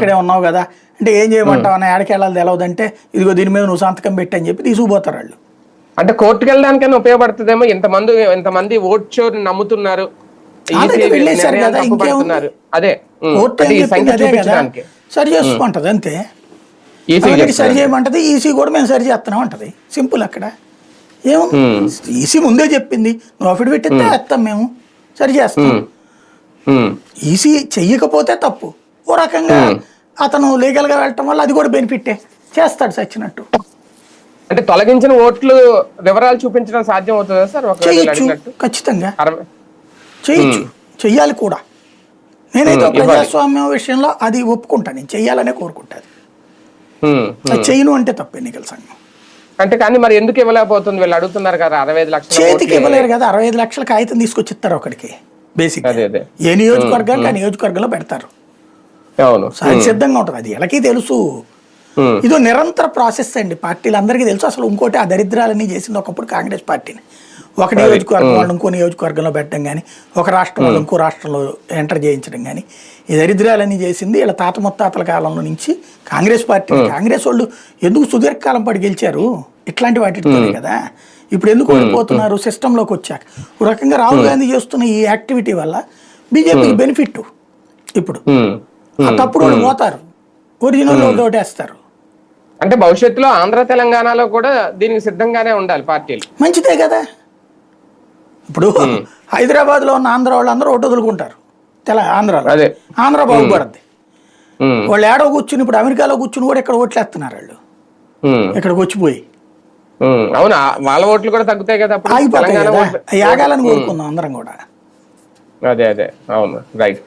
ఇక్కడే ఉన్నావు కదా అంటే ఏం చేయమంటావు అన్న ఏడకి వెళ్ళాలి తెలవదంటే ఇదిగో దీని మీద నువ్వు సంతకం పెట్టి అని చెప్పి తీసుకుపోతారు వాళ్ళు. అంటే కోర్టుకు వెళ్ళడానికైనా ఉపయోగపడుతుందేమో, ఇంతమంది ఓట్ షోర్ నమ్ముతున్నారు, వెళ్ళేశారు కదా ఇంకేముంది, అదే సరి చేసుకుంటది అంతే. సరి చేయమంటది, ఈసీ కూడా మేము సరి చేస్తున్నాం అంటది, సింపుల్. అక్కడ ఏముంది, ఈసీ ముందే చెప్పింది నువ్వు అఫిడవిట్ ఇస్తే వేస్తాం మేము సరి చేస్తాం. ఈసీ చెయ్యకపోతే తప్పు. ఓ రకంగా అతను లీగల్ గా వెళ్ళటం వల్ల అది కూడా బెనిఫిట్టే, చేస్తాడు సచ్చినట్టు. అంటే తొలగించిన ఓట్లు వివరాలు చూపించడం సాధ్యం అవుతుందా సార్? చేయొచ్చు, ఖచ్చితంగా చేయొచ్చు, చెయ్యాలి కూడా. నేనైతే ప్రజాస్వామ్యం విషయంలో అది ఒప్పుకుంటాను, నేను చెయ్యాలనే కోరుకుంటాను. చెయ్యను అంటే తప్పు ఎన్నికల సంఘం అంటే. కానీ మరి ఎందుకు ఇవ్వలేకపోతుంది? వీళ్ళు అడుగుతున్నారు కదా 65 లక్షలు, చేతికి ఇవ్వలేరు కదా. 65 లక్షల కాగితం తీసుకొచ్చి ఇస్తారు ఒకడికి. బేసిక్ ఏ నియోజకవర్గానికి ఆ నియోజకవర్గంలో పెడతారు, సిద్ధంగా ఉంటుంది. అది ఎలాకి తెలుసు, ఇదో నిరంతర ప్రాసెస్ అండి. పార్టీలందరికీ తెలుసు. అసలు ఇంకోటి ఆ దరిద్రాలన్నీ చేసింది ఒకప్పుడు కాంగ్రెస్ పార్టీని. ఒక నియోజకవర్గం వాళ్ళు ఇంకో నియోజకవర్గంలో పెట్టడం కానీ, ఒక రాష్ట్రం వాళ్ళు ఇంకో రాష్ట్రంలో ఎంటర్ చేయించడం కానీ, ఈ దరిద్రాలన్నీ చేసింది ఇలా తాత ముత్తాతల కాలంలో నుంచి కాంగ్రెస్ పార్టీ. కాంగ్రెస్ వాళ్ళు ఎందుకు సుదీర్ఘకాలం పాటు గెలిచారు? ఇట్లాంటి వాటితోనే కదా. ఇప్పుడు ఎందుకు ఓడిపోతున్నారు? సిస్టంలోకి వచ్చాక. ఒక రకంగా రాహుల్ గాంధీ చేస్తున్న ఈ యాక్టివిటీ వల్ల బీజేపీకి బెనిఫిట్. ఇప్పుడు ఆ తప్పుడు వాళ్ళు పోతారు, ఒరిజినల్ వాళ్ళు ఓటేస్తారు. అంటే భవిష్యత్తులో ఆంధ్ర తెలంగాణలో కూడా దీనికి సిద్ధంగానే ఉండాలి పార్టీలు. మంచిదే కదా. ఇప్పుడు హైదరాబాద్ లో ఉన్న ఆంధ్ర వాళ్ళందరూ ఓటు వదులుకుంటారు ఆంధ్రాలో. ఆంధ్ర బాగుపడద్ది. వాళ్ళు ఏడో కూర్చుని ఇప్పుడు అమెరికాలో కూర్చుని కూడా ఇక్కడ ఓట్లేస్తున్నారు వాళ్ళు, ఇక్కడికి వచ్చిపోయి. అవునా, వాళ్ళ ఓట్లు కూడా తగ్గుతాయి కదా, ఆగిపోతాయి కదా. ఆగాలని కోరుకుందాం అందరం కూడా. అదే అవును, రైట్.